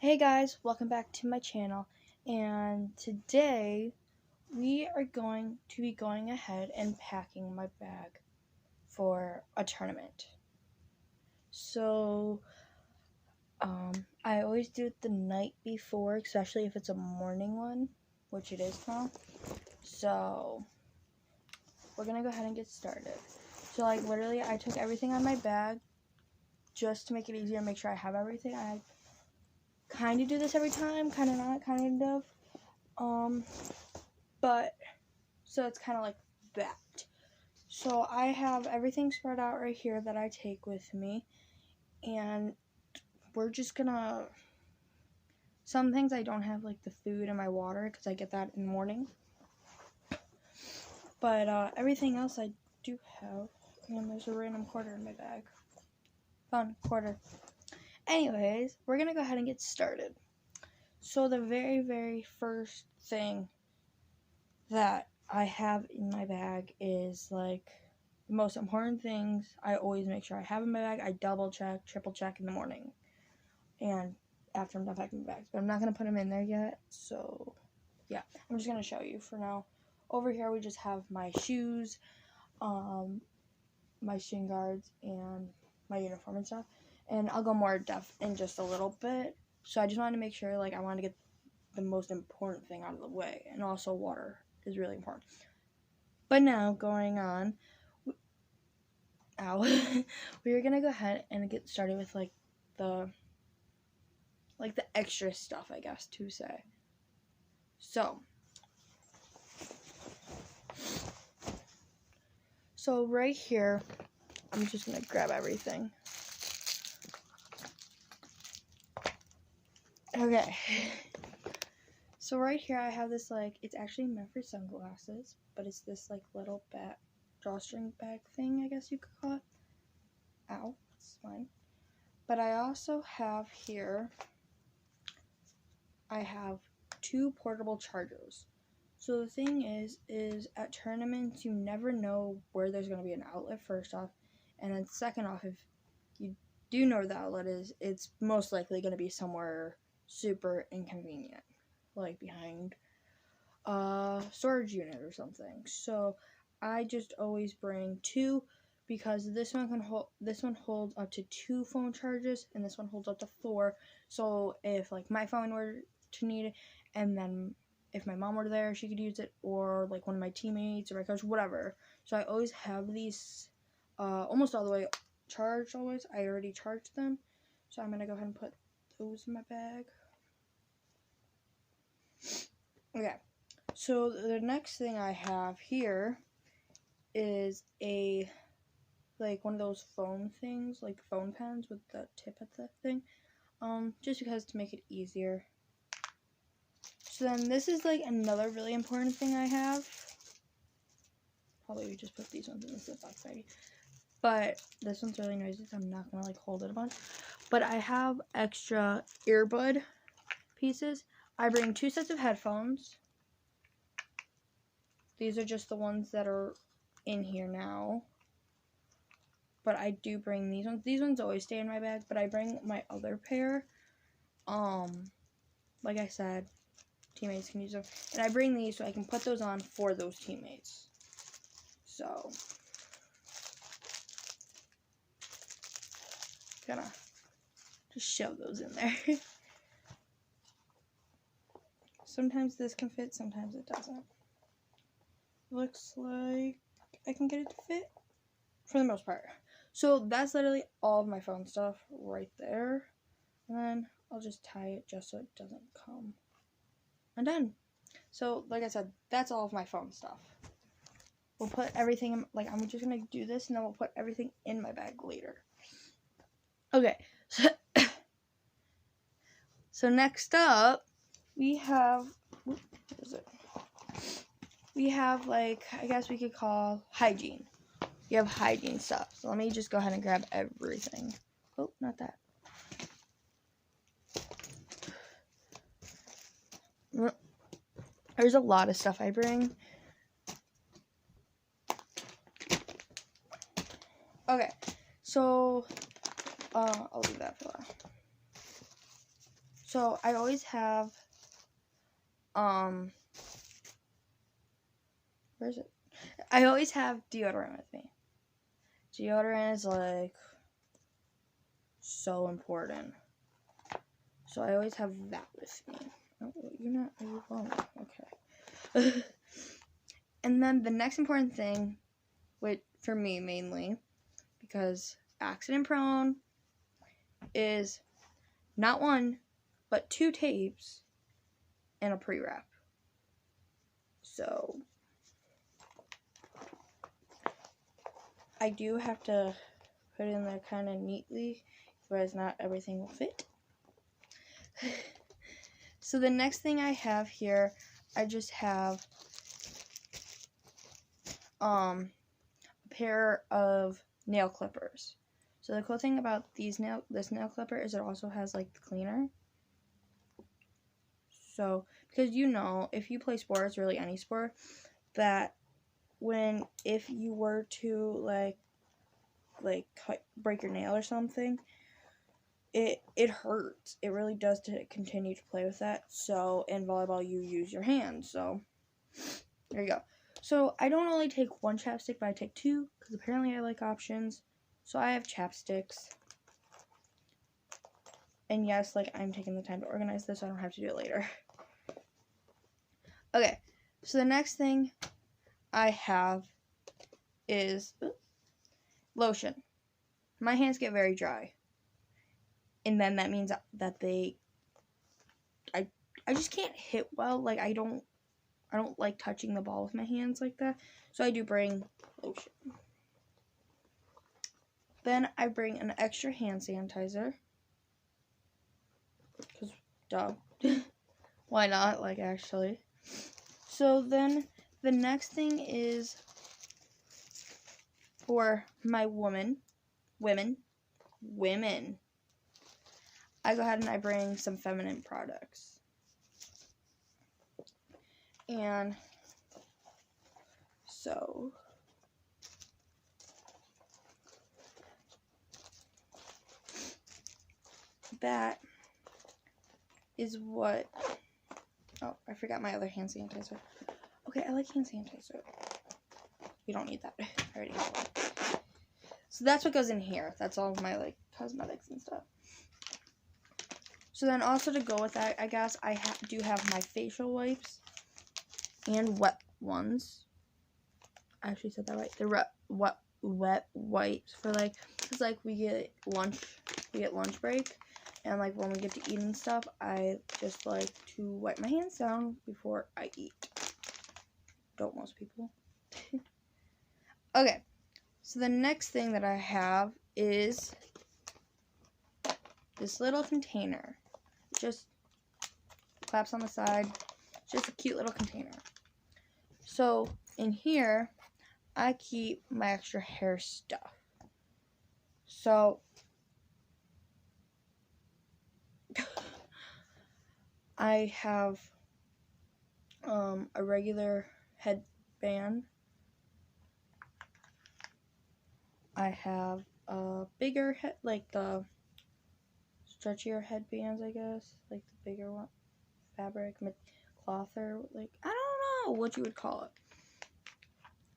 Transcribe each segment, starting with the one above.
Hey guys, welcome back to my channel, and today we are going to be going ahead and packing my bag for a tournament. So I always do it the night before, especially if it's a morning one, which it is now. So we're gonna go ahead and get started. So literally I took everything on my bag just to make it easier and make sure I have everything. I kind of do this every time, kind of not, kind of. But so it's kind of like that. So I have everything spread out right here that I take with me, and we're just gonna, some things I don't have, like the food and my water, because I get that in the morning, but everything else I do have. And there's a random quarter in my bag. Fun quarter. Anyways, we're gonna go ahead and get started. So the very first thing that I have in my bag is like the most important things I always make sure I have in my bag. I double check, triple check in the morning and after I'm done packing my bags, but I'm not going to put them in there yet. So yeah, I'm just going to show you for now. Over here we just have my shoes, my shin guards, and my uniform and stuff, and I'll go more in depth in just a little bit. So I just wanted to make sure, like, I wanted to get the most important thing out of the way, and also water is really important. But now, going on, we're gonna go ahead and get started with the extra stuff, I guess, to say. So right here, I'm just gonna grab everything. Okay. So right here I have this, it's actually meant for sunglasses, but it's this little drawstring bag thing, I guess you could call it. Ow, it's fine. But I also have here, I have 2 portable chargers. So the thing is at tournaments you never know where there's going to be an outlet, first off, and then second off, if you do know where the outlet is, it's most likely going to be somewhere super inconvenient, like behind a storage unit or something. So I just always bring 2, because this one holds up to 2 phone charges, and this one holds up to 4. So if my phone were to need it, and then if my mom were there, she could use it, or one of my teammates or my coach, whatever. So I always have these almost all the way charged. Always, I already charged them, so I'm gonna go ahead and put those in my bag. Okay, so the next thing I have here is a one of those phone things, like phone pens with the tip at the thing, just because to make it easier. So then this is another really important thing I have. Probably we just put these ones in the zip box already, but this one's really noisy, so I'm not gonna hold it a bunch. But I have extra earbud pieces. I bring 2 sets of headphones. These are just the ones that are in here now, but I do bring these ones. These ones always stay in my bag, but I bring my other pair. Like I said, teammates can use them, and I bring these so I can put those on for those teammates. So gonna just shove those in there. Sometimes this can fit, sometimes it doesn't. Looks like I can get it to fit for the most part. So that's literally all of my phone stuff right there. And then I'll just tie it just so it doesn't come undone. So like I said, that's all of my phone stuff. We'll put everything in, I'm just gonna do this and then we'll put everything in my bag later. Okay, so next up we have, what is it? We have I guess we could call hygiene. You have hygiene stuff. So let me just go ahead and grab everything. Oh, not that. There's a lot of stuff I bring. Okay, so I'll leave that for that. So I always have, where is it? I always have deodorant with me. Deodorant is like so important. So I always have that with me. Oh, you're not, are you wrong? Okay. And then the next important thing, which for me mainly, because accident prone, is not one, but 2 tapes and a pre-wrap. So I do have to put it in there kind of neatly, otherwise not everything will fit. So the next thing I have here, I just have a pair of nail clippers. So the cool thing about this nail clipper is it also has like the cleaner. So because if you play sports, really any sport, that if you were to break your nail or something, it hurts. It really does to continue to play with that. So in volleyball, you use your hands. So there you go. So I don't only take 1 chapstick, but I take 2 because apparently I like options. So I have chapsticks. And yes, I'm taking the time to organize this, so I don't have to do it later. Okay, so the next thing I have is lotion. My hands get very dry. And then that means that I just can't hit well. I don't like touching the ball with my hands like that. So I do bring lotion. Then I bring an extra hand sanitizer. Because, duh. Why not? Actually. So then the next thing is for my women. I go ahead and I bring some feminine products. And so that is what, oh, I forgot my other hand sanitizer. Okay, I like hand sanitizer. You don't need that. I already have one. So that's what goes in here. That's all of my cosmetics and stuff. So then also to go with that, I guess I do have my facial wipes and wet ones. I actually said that right. The wet wipes for because we get lunch break, and when we get to eat and stuff, I just like to wipe my hands down before I eat. Don't most people? Okay, so the next thing that I have is this little container. Just claps on the side. Just a cute little container. So in here, I keep my extra hair stuff. So I have a regular headband. I have a bigger head, the stretchier headbands, I guess, the bigger one, fabric, cloth, or I don't know what you would call it.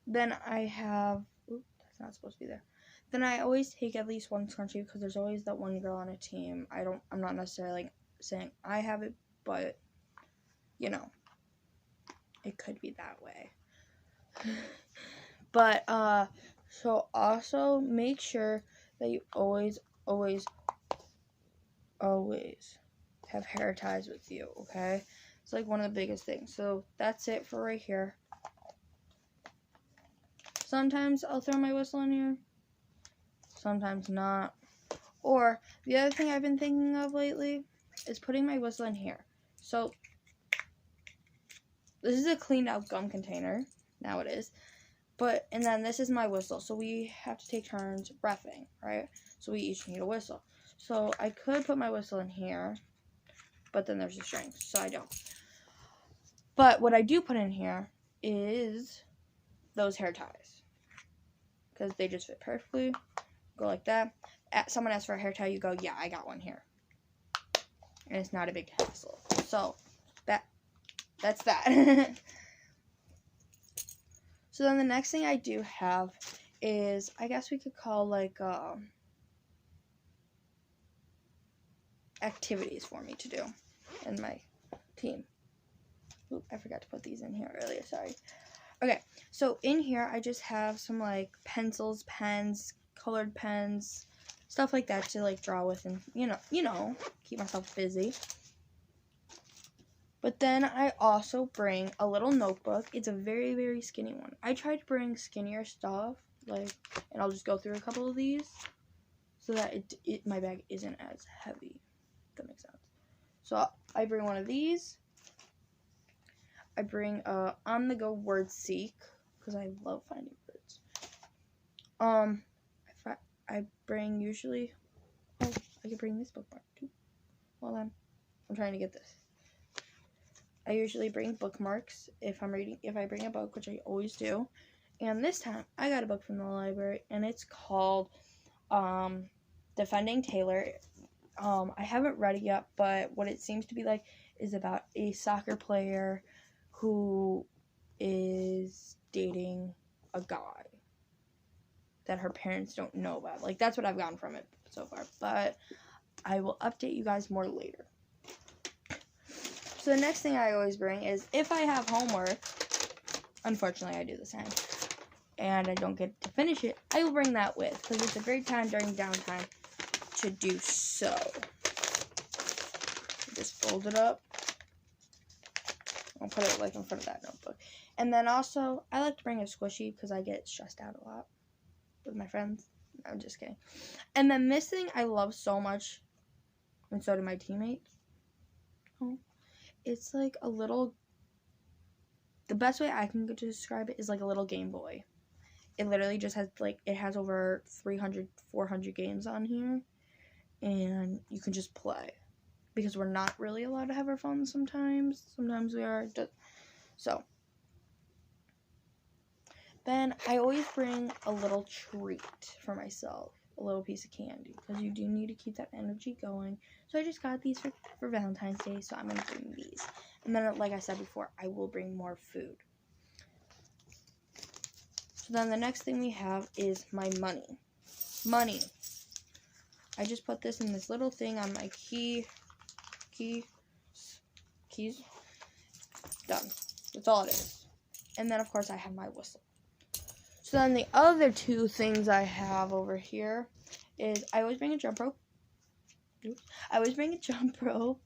Then I have, oops, that's not supposed to be there. Then I always take at least 1 scrunchie because there's always that one girl on a team. I'm not necessarily saying I have it, but it could be that way. But so also make sure that you always have hair ties with you, okay? It's one of the biggest things. So that's it for right here. Sometimes I'll throw my whistle in here, sometimes not. Or the other thing I've been thinking of lately is putting my whistle in here. So this is a cleaned out gum container. Now it is. And then this is my whistle. So we have to take turns reffing, right? So we each need a whistle. So I could put my whistle in here, but then there's a string, so I don't. But what I do put in here is those hair ties. Because they just fit perfectly. Go like that. Someone asks for a hair tie, you go, yeah, I got one here. and it's not a big hassle. So that's that. So then the next thing I do have is, I guess we could call like activities for me to do in my team. Oop, I forgot to put these in here earlier, sorry. Okay, so in here I just have some like pencils, pens, colored pens, stuff like that to like draw with and you know, keep myself busy. But then I also bring a little notebook. It's a very, very skinny one. I try to bring skinnier stuff, like, and I'll just go through a couple of these so that my bag isn't as heavy, if that makes sense. So I bring one of these. I bring on-the-go word seek because I love finding words. I bring usually. Oh, I could bring this bookmark too. Hold on, I'm trying to get this. I usually bring bookmarks if I'm reading. If I bring a book, which I always do, and this time I got a book from the library, and it's called Defending Taylor. I haven't read it yet, but what it seems to be like is about a soccer player who is dating a guy that her parents don't know about. Like, that's what I've gotten from it so far, but I will update you guys more later. So the next thing I always bring is, if I have homework, unfortunately I do this time, and I don't get to finish it, I will bring that with, because it's a great time during downtime to do so. Just fold it up. I'll put it like in front of that notebook. And then also, I like to bring a squishy because I get stressed out a lot with my friends. No, I'm just kidding. And then this thing I love so much, and so do my teammates. Oh, it's like a little, the best way I can describe it is like a little Game Boy. It literally just has like, it has over 300, 400 games on here, and you can just play. Because we're not really allowed to have our phones sometimes. Sometimes we are. So. Then I always bring a little treat for myself. A little piece of candy. Because you do need to keep that energy going. So I just got these for Valentine's Day. So I'm going to bring these. And then, like I said before, I will bring more food. So then the next thing we have is my money. Money. I just put this in this little thing on my keys. Done. That's all it is. And then, of course, I have my whistle. So then the other two things I have over here is I always bring a jump rope. I always bring a jump rope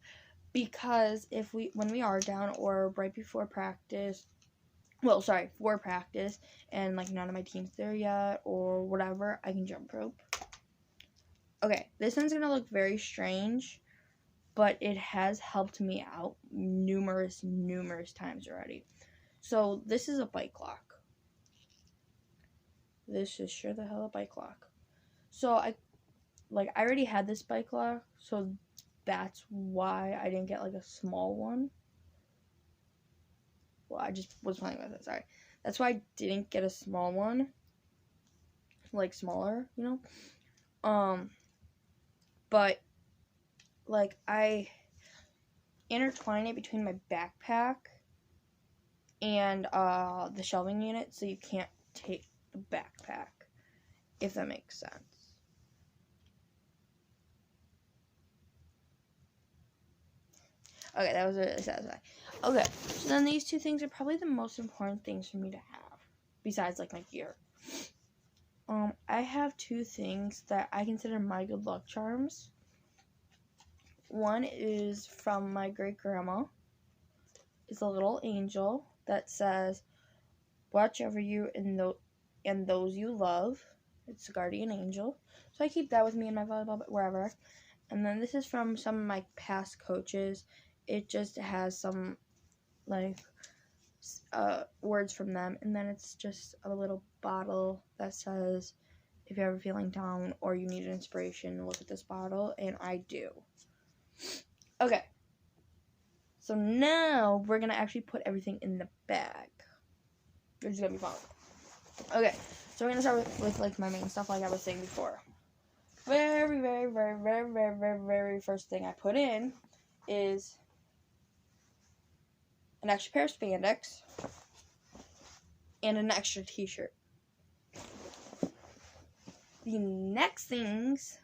because when we are down or right before practice, for practice, and like none of my team's there yet or whatever, I can jump rope. Okay, this one's gonna look very strange, but it has helped me out numerous times already. So this is a bike lock. This is sure the hell a bike lock. So I already had this bike lock, so that's why I didn't get like a small one. Well, I just was playing with it, sorry. That's why I didn't get a small one. Like smaller, you know? But like I intertwine it between my backpack and the shelving unit so you can't take the backpack, if that makes sense. Okay, that was really satisfying. Okay, so then these two things are probably the most important things for me to have, besides like my gear. I have two things that I consider my good luck charms. One is from my great grandma. It's a little angel that says, "Watch over you and those you love." It's a guardian angel. So I keep that with me in my volleyball, but wherever. And then this is from some of my past coaches. It just has some like words from them, and then it's just a little bottle that says, "If you're ever feeling down or you need inspiration, look at this bottle," and I do. Okay, so now we're gonna actually put everything in the bag. It's gonna be fun. Okay, so we're gonna start with like my main stuff, like I was saying before. Very first thing I put in is an extra pair of spandex and an extra t-shirt. The next things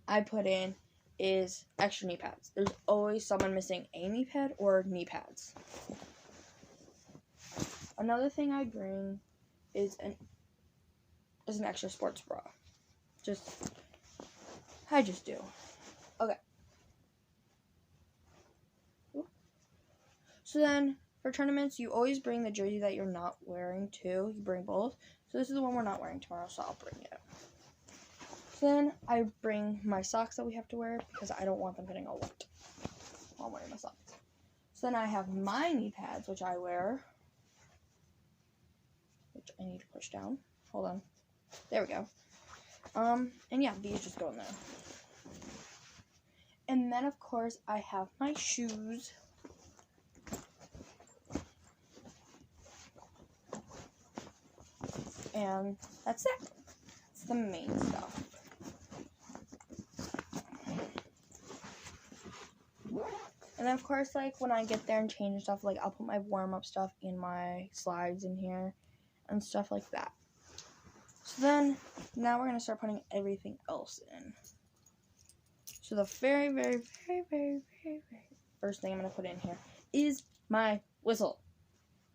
I put in is extra knee pads. There's always someone missing a knee pad or knee pads. Another thing I bring is an extra sports bra. I just do. Okay. So then, for tournaments, you always bring the jersey that you're not wearing too. You bring both. So this is the one we're not wearing tomorrow, so I'll bring it. So then I bring my socks that we have to wear because I don't want them getting all wet while I'm wearing my socks. So then I have my knee pads, which I wear, which I need to push down. Hold on. There we go. And yeah, these just go in there. And then, of course, I have my shoes. And that's it. That's the main stuff. And then, of course, like, when I get there and change and stuff, like, I'll put my warm-up stuff in my slides in here and stuff like that. So then, now we're going to start putting everything else in. So the very first thing I'm going to put in here is my whistle.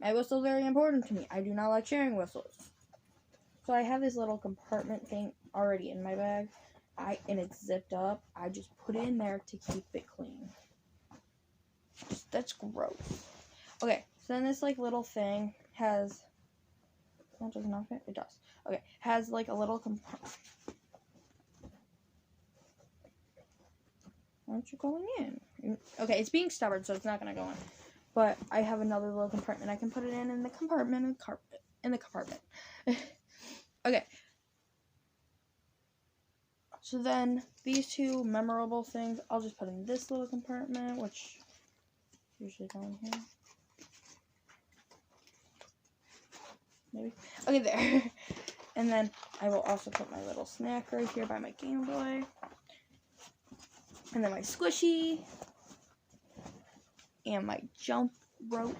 My whistle is very important to me. I do not like sharing whistles. So I have this little compartment thing already in my bag. And it's zipped up. I just put it in there to keep it clean. That's gross. Okay, so then this like little thing has... That does not fit? It does. Okay, has like a little compartment. Why aren't you going in? Okay, it's being stubborn, so it's not going to go in. But I have another little compartment I can put it in the compartment. Okay. So then, these two memorable things, I'll just put in this little compartment, which usually go in here. Maybe. Okay, there. And then I will also put my little snack right here by my Game Boy. And then my squishy. And my jump rope.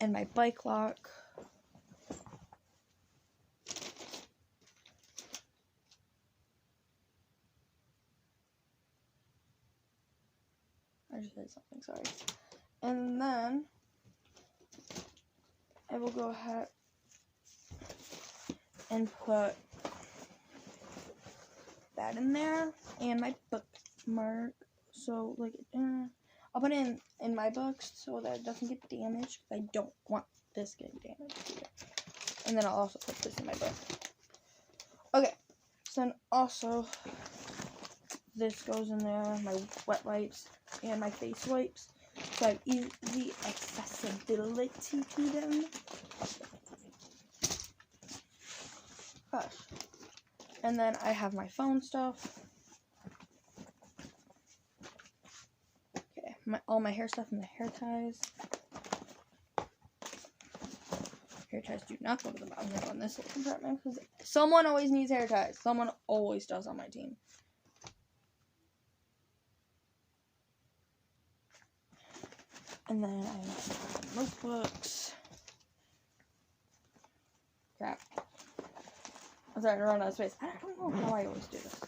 And my bike lock. I just did something, sorry. And then I will go ahead and put that in there and my bookmark. So, like, I'll put it in my books so that it doesn't get damaged. I don't want this getting damaged either. And then I'll also put this in my book. Okay, so then also this goes in there, my wet wipes and my face wipes. So I have easy accessibility to them. Gosh. And then I have my phone stuff. Okay, all my hair stuff and the hair ties. Hair ties do not go to the bottom. They go in this little compartment because someone always needs hair ties. Someone always does on my team. And then I have notebooks. Crap. I'm sorry, I run out of space. I don't know how I always do this.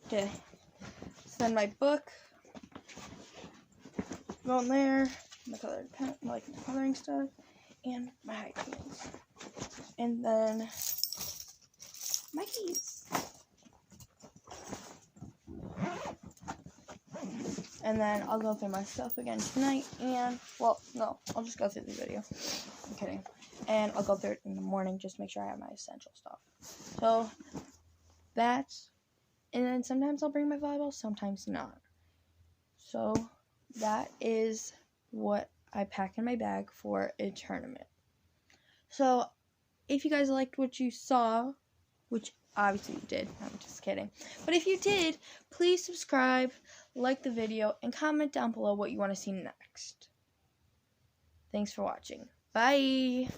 Okay. So then my book. Go in there. My colored pen, like my coloring stuff. And my high heels. And then my keys. And then I'll go through my stuff again tonight, and, well, no, I'll just go through the video. I'm kidding. And I'll go through it in the morning, just make sure I have my essential stuff. So, and then sometimes I'll bring my volleyball, sometimes not. So, that is what I pack in my bag for a tournament. So, if you guys liked what you saw, which obviously you did, I'm just kidding. But if you did, please subscribe, like the video, and comment down below what you want to see next. Thanks for watching. Bye!